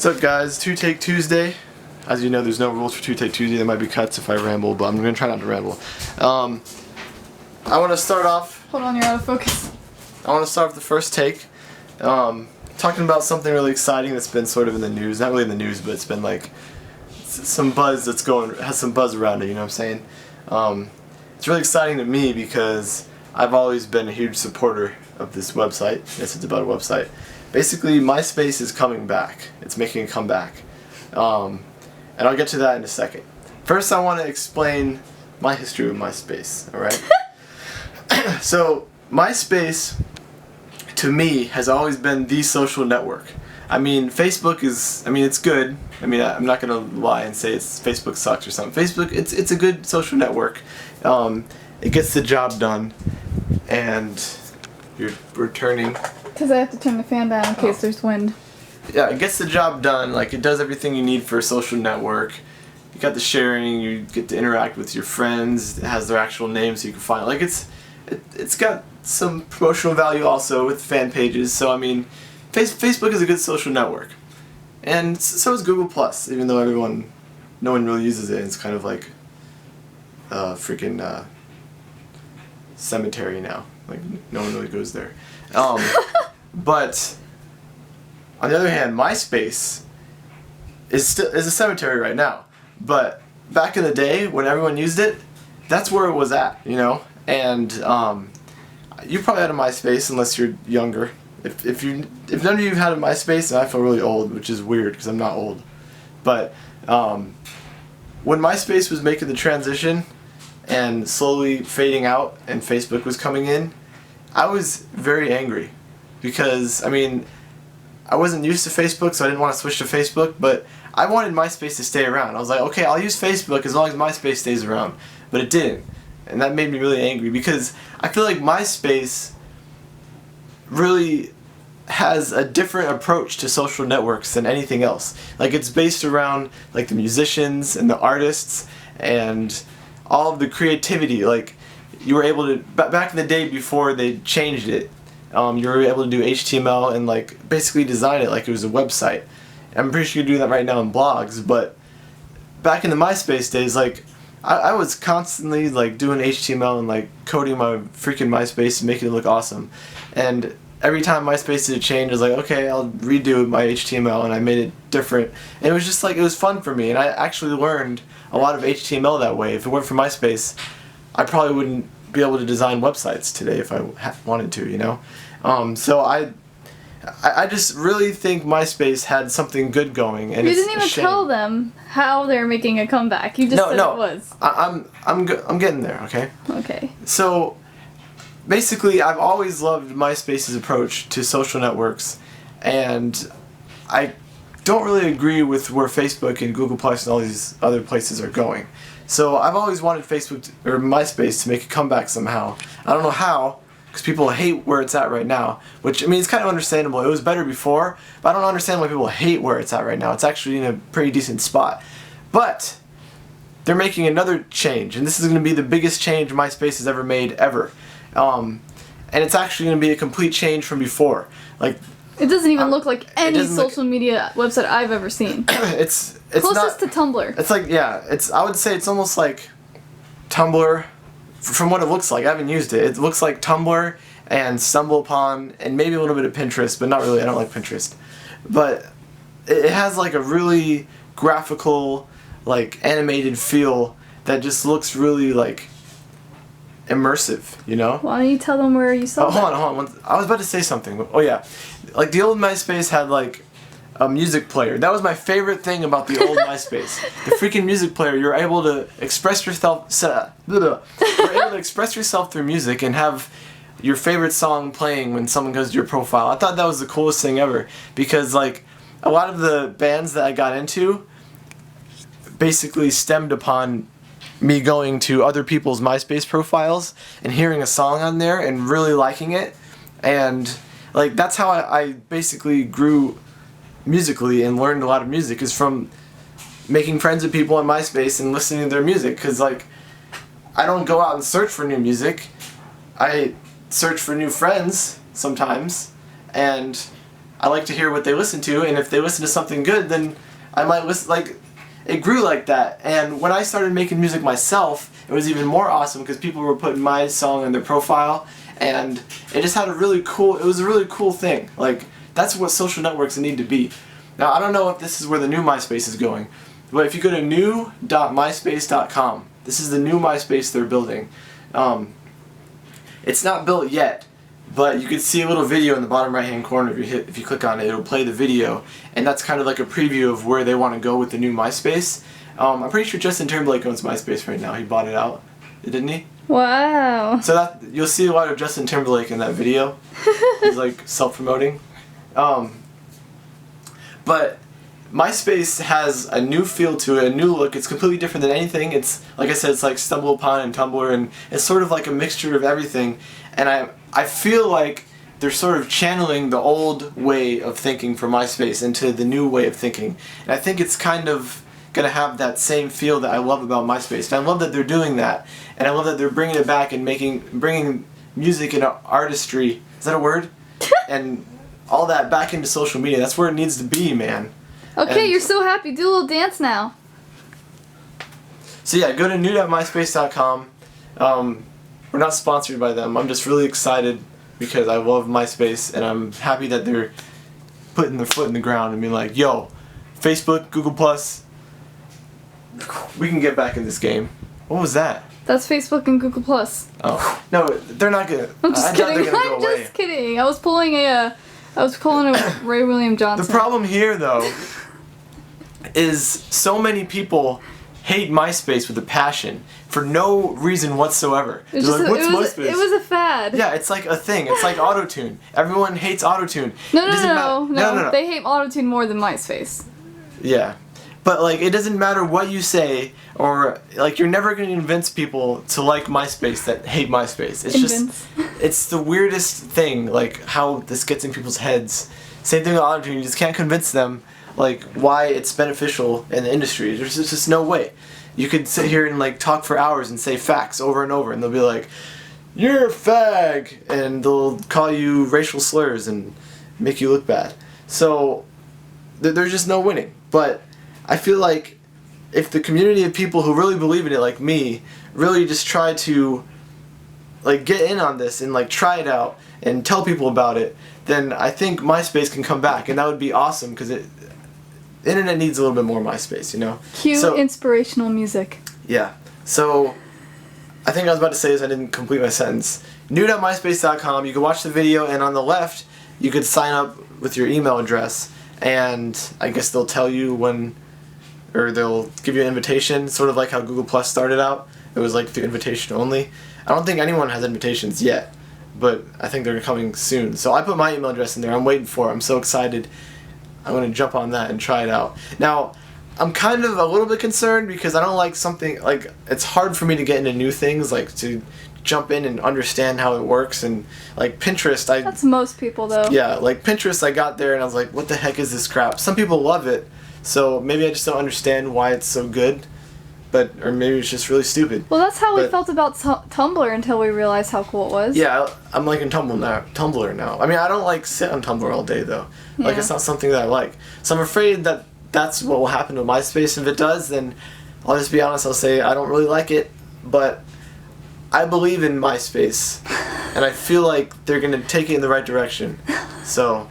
What's up, guys? Two Take Tuesday. As you know, there's no rules for Two Take Tuesday. There might be cuts if I ramble, but I'm going to try not to ramble. I want to start off... Hold on, you're out of focus. I want to start with the first take. Talking about something really exciting that's been sort of in the news. Not really in the news, but it's been like some buzz that's has some buzz around it, you know what I'm saying? It's really exciting to me because I've always been a huge supporter of this website. Yes, it's about a website. Basically, Myspace is coming back. It's making a comeback. And I'll get to that in a second. First, I want to explain my history with Myspace, alright? So, Myspace, to me, has always been the social network. I mean, Facebook is, it's good. I mean, I'm not going to lie and say Facebook sucks or something. Facebook, it's a good social network. It gets the job done. And you're returning. Because I have to turn the fan down in case there's wind. Yeah, it gets the job done. Like, it does everything you need for a social network. You got the sharing, you get to interact with your friends. It has their actual names so you can find. Like, it's got some promotional value also with fan pages. So I mean, Facebook is a good social network, and so is Google Plus. Even though no one really uses it. It's kind of like a freaking cemetery now. Like, no one really goes there. But on the other hand, MySpace is a cemetery right now. But back in the day when everyone used it, that's where it was at, you know. And you probably had a MySpace unless you're younger. If none of you have had a MySpace, then I feel really old, which is weird because I'm not old. But when MySpace was making the transition and slowly fading out and Facebook was coming in, I was very angry because, I mean, I wasn't used to Facebook, so I didn't want to switch to Facebook, but I wanted MySpace to stay around. I was like, okay, I'll use Facebook as long as MySpace stays around, but it didn't, and that made me really angry because I feel like MySpace really has a different approach to social networks than anything else. Like, it's based around like the musicians and the artists and all of the creativity. Like, you were able to, back in the day before they changed it, you were able to do HTML and like basically design it like it was a website. I'm pretty sure you do that right now in blogs, but back in the MySpace days, like I was constantly like doing HTML and like coding my freaking MySpace and making it look awesome. And every time MySpace did a change, I was like, okay, I'll redo my HTML, and I made it different. And it was just like, it was fun for me, and I actually learned a lot of HTML that way. If it weren't for MySpace, I probably wouldn't be able to design websites today if I wanted to, you know? So I just really think MySpace had something good going, and you didn't even tell them how they're making a comeback. You just said it was. I'm getting there, okay? Okay. So basically, I've always loved MySpace's approach to social networks, and I don't really agree with where Facebook and Google Plus and all these other places are going. So I've always wanted or MySpace to make a comeback somehow. I don't know how, because people hate where it's at right now, which, I mean, it's kind of understandable. It was better before, but I don't understand why people hate where it's at right now. It's actually in a pretty decent spot. But they're making another change, and this is going to be the biggest change MySpace has ever made, ever. And it's actually going to be a complete change from before. Like, it doesn't even look like any social media website I've ever seen. It's closest to Tumblr. It's like, yeah, I would say it's almost like Tumblr, from what it looks like. I haven't used it. It looks like Tumblr and StumbleUpon and maybe a little bit of Pinterest, but not really. I don't like Pinterest. But it has like a really graphical, like animated feel that just looks really like immersive, you know? Why don't you tell them where you saw Hold on. I was about to say something. Oh yeah. Like, the old MySpace had like a music player. That was my favorite thing about the old MySpace. The freaking music player. You're able to express yourself. You're able to express yourself through music and have your favorite song playing when someone goes to your profile. I thought that was the coolest thing ever because, like, a lot of the bands that I got into basically stemmed upon me going to other people's MySpace profiles and hearing a song on there and really liking it, and like that's how I basically grew musically and learned a lot of music, is from making friends with people on MySpace and listening to their music. Because like, I don't go out and search for new music, I search for new friends sometimes, and I like to hear what they listen to, and if they listen to something good, then I might listen. Like, it grew like that. And when I started making music myself, it was even more awesome because people were putting my song in their profile, and it just had it was a really cool thing. Like, that's what social networks need to be. Now, I don't know if this is where the new MySpace is going, but if you go to new.myspace.com, this is the new MySpace they're building. It's not built yet, but you can see a little video in the bottom right hand corner. If you click on it, it'll play the video, and that's kind of like a preview of where they want to go with the new MySpace. I'm pretty sure Justin Timberlake owns MySpace right now. He bought it out, didn't he? Wow. So that you'll see a lot of Justin Timberlake in that video. He's like self-promoting. But MySpace has a new feel to it, a new look. It's completely different than anything. It's, like I said, it's like StumbleUpon and Tumblr, and it's sort of like a mixture of everything. And I feel like they're sort of channeling the old way of thinking from MySpace into the new way of thinking. And I think it's kind of going to have that same feel that I love about MySpace. And I love that they're doing that. And I love that they're bringing it back and bringing music and artistry, is that a word? And all that back into social media. That's where it needs to be, man. Okay, And you're so happy. Do a little dance now. so yeah, go to new.myspace.com. We're not sponsored by them. I'm just really excited because I love MySpace, and I'm happy that they're putting their foot in the ground and being like, yo, Facebook, Google+, we can get back in this game. What was that? That's Facebook and Google+. Oh, no, they're not gonna. I'm just I doubt kidding. they're gonna go I'm away. just kidding. I was pulling a Ray William Johnson. The problem here, though, is so many people hate MySpace with a passion for no reason whatsoever. It was, They're just like, a, what's it, was MySpace? it was a fad. Yeah, it's like a thing. It's like autotune. Everyone hates autotune. No, It doesn't no. They hate autotune more than MySpace. Yeah. But, like, it doesn't matter what you say, or, like, you're never going to convince people to like MySpace that hate MySpace. It's just, it's the weirdest thing, like, how this gets in people's heads. Same thing with autotune. You just can't convince them, like, why it's beneficial in the industry. There's just no way. You could sit here and, like, talk for hours and say facts over and over, and they'll be like, you're a fag, and they'll call you racial slurs and make you look bad. So, there's just no winning. But I feel like if the community of people who really believe in it, like me, really just try to, like, get in on this and, like, try it out and tell people about it, then I think MySpace can come back, and that would be awesome, because the internet needs a little bit more MySpace, you know? Cue inspirational music. Yeah. So, I think I was about to say this, I didn't complete my sentence. New.myspace.com, you can watch the video, and on the left, you could sign up with your email address, and I guess they'll tell you when, or they'll give you an invitation, sort of like how Google Plus started out. It was like the invitation only. I don't think anyone has invitations yet, but I think they're coming soon. So I put my email address in there. I'm waiting for it. I'm so excited. I'm going to jump on that and try it out. Now, I'm kind of a little bit concerned because I don't like something, like, it's hard for me to get into new things, like to jump in and understand how it works, and like Pinterest, That's most people, though. Yeah, like Pinterest, I got there and I was like, what the heck is this crap? Some people love it, so maybe I just don't understand why it's so good, or maybe it's just really stupid. Well, that's how we felt about Tumblr until we realized how cool it was. Yeah, I'm liking Tumblr now. I mean, I don't like sit on Tumblr all day though. Yeah. Like, it's not something that I like. So I'm afraid that that's what will happen with MySpace. If it does, then I'll just be honest, I'll say I don't really like it, but I believe in MySpace, and I feel like they're going to take it in the right direction. So,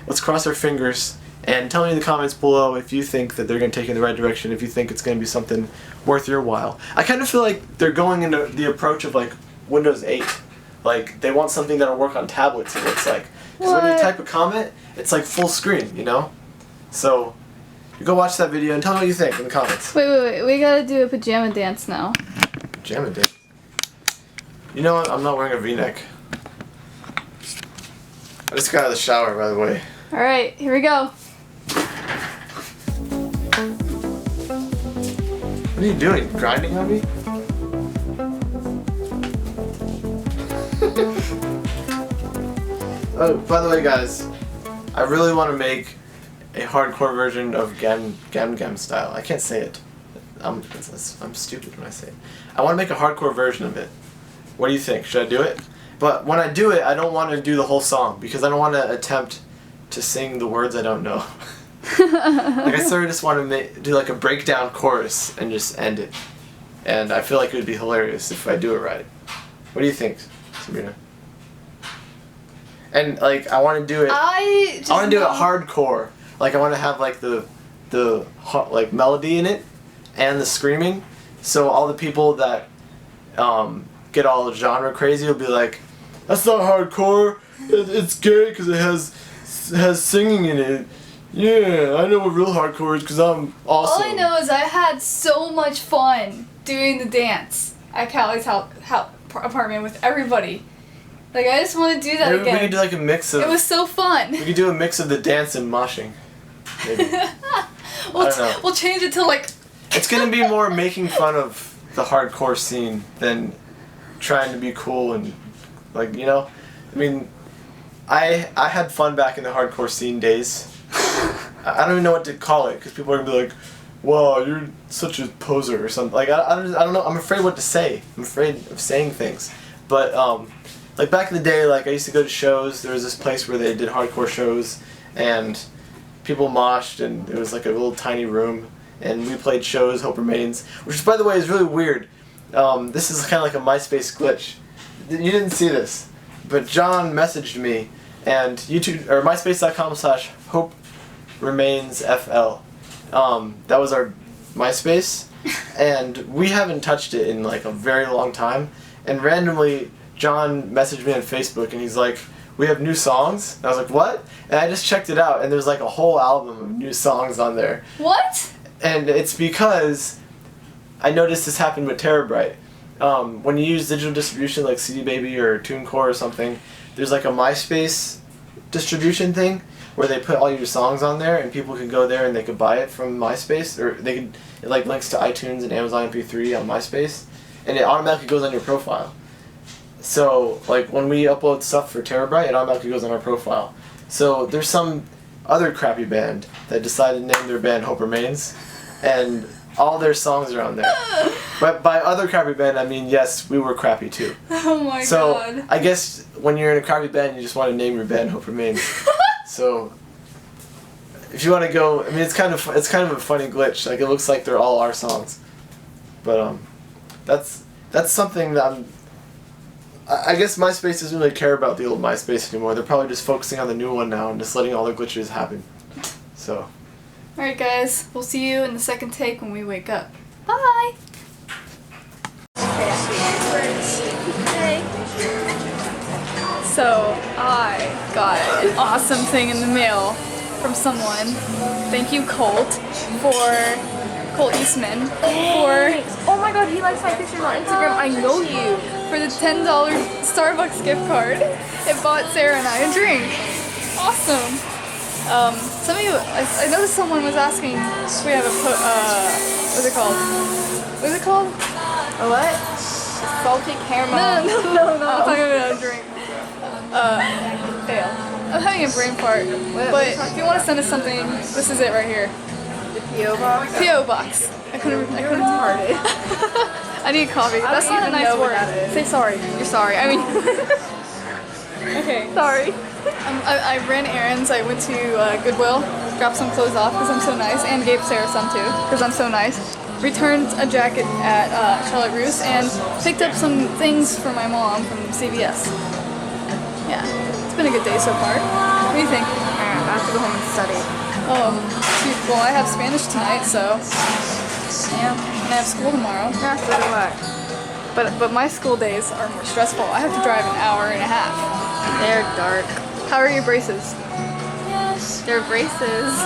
let's cross our fingers, and tell me in the comments below if you think that they're going to take it in the right direction, if you think it's going to be something worth your while. I kind of feel like they're going into the approach of, like, Windows 8. Like, they want something that'll work on tablets, it looks like. Because when you type a comment, it's like full screen, you know? So, you go watch that video and tell me what you think in the comments. Wait. We gotta do a pajama dance now. Pajama dance? You know what? I'm not wearing a V-neck. I just got out of the shower, by the way. Alright, here we go. What are you doing? Grinding on me? Oh, by the way, guys, I really want to make a hardcore version of Gam style. I can't say it. I'm stupid when I say it. I want to make a hardcore version of it. What do you think? Should I do it? But when I do it, I don't want to do the whole song because I don't want to attempt to sing the words I don't know. Like I sort of just want to do like a breakdown chorus and just end it. And I feel like it would be hilarious if I do it right. What do you think, Sabrina? And like I want to do it. I want to do it hardcore. Like I want to have like the like melody in it and the screaming. So all the people that get all genre crazy will be like, "That's not hardcore. It's gay because it has singing in it." Yeah, I know what real hardcore is because I'm awesome. All I know is I had so much fun doing the dance at Callie's apartment with everybody. Like, I just want to do that again. We could do like a mix of... It was so fun. We could do a mix of the dance and moshing. Maybe. We'll change it to like... It's going to be more making fun of the hardcore scene than trying to be cool and, like, you know? I mean, I had fun back in the hardcore scene days. I don't even know what to call it because people are going to be like, "Wow, you're such a poser," or something. Like, I don't know. I'm afraid what to say. I'm afraid of saying things. But, like, back in the day, like, I used to go to shows. There was this place where they did hardcore shows, and people moshed, and it was, like, a little tiny room, and we played shows, Hope Remains, which, by the way, is really weird. This is kind of like a Myspace glitch. You didn't see this, but John messaged me, and YouTube, or myspace.com/HopeRemainsFL. That was our MySpace, and we haven't touched it in, like, a very long time, and randomly... John messaged me on Facebook and he's like, "We have new songs?" And I was like, "What?" And I just checked it out and there's like a whole album of new songs on there. What? And it's because I noticed this happened with Terabyte. When you use digital distribution like CD Baby or TuneCore or something, there's like a MySpace distribution thing where they put all your songs on there and people can go there and they could buy it from MySpace, or they could, it like links to iTunes and Amazon MP3 on MySpace, and it automatically goes on your profile. So, like, when we upload stuff for Terabyte, it automatically goes on our profile. So, there's some other crappy band that decided to name their band Hope Remains, and all their songs are on there. But by other crappy band, I mean, yes, we were crappy too. Oh my god. So, I guess when you're in a crappy band, you just want to name your band Hope Remains. So, if you want to go, I mean, it's kind of a funny glitch. Like, it looks like they're all our songs. But, that's something that I guess MySpace doesn't really care about the old MySpace anymore. They're probably just focusing on the new one now and just letting all the glitches happen. So. Alright guys, we'll see you in the second take when we wake up. Bye! Hey. So, I got an awesome thing in the mail from someone. Thank you, Colt Eastman, for... Oh my god, he likes my pictures on Instagram. I know you. For the $10 Starbucks gift card. It bought Sarah and I a drink. Awesome. Some of you, I noticed someone was asking if we have a, what's it called? What's it called? A what? Salty caramel. No. I'm talking about a drink. Fail. I'm having a brain fart. But if you want to send us something, this is it right here. The P.O. box? P.O. box. I couldn't retarded. I need coffee. That's not a nice word. Say sorry. You're sorry. I mean... Okay. Sorry. I ran errands. I went to Goodwill, dropped some clothes off because I'm so nice, and gave Sarah some too because I'm so nice. Returned a jacket at Charlotte Russe and picked up some things for my mom from CVS. Yeah, it's been a good day so far. What do you think? I have to go home and study. Oh, shoot. Well, I have Spanish tonight, so yeah, and I have school tomorrow. Yeah, so do I. But my school days are more stressful. I have to drive an hour and a half. They're dark. How are your braces? They're braces.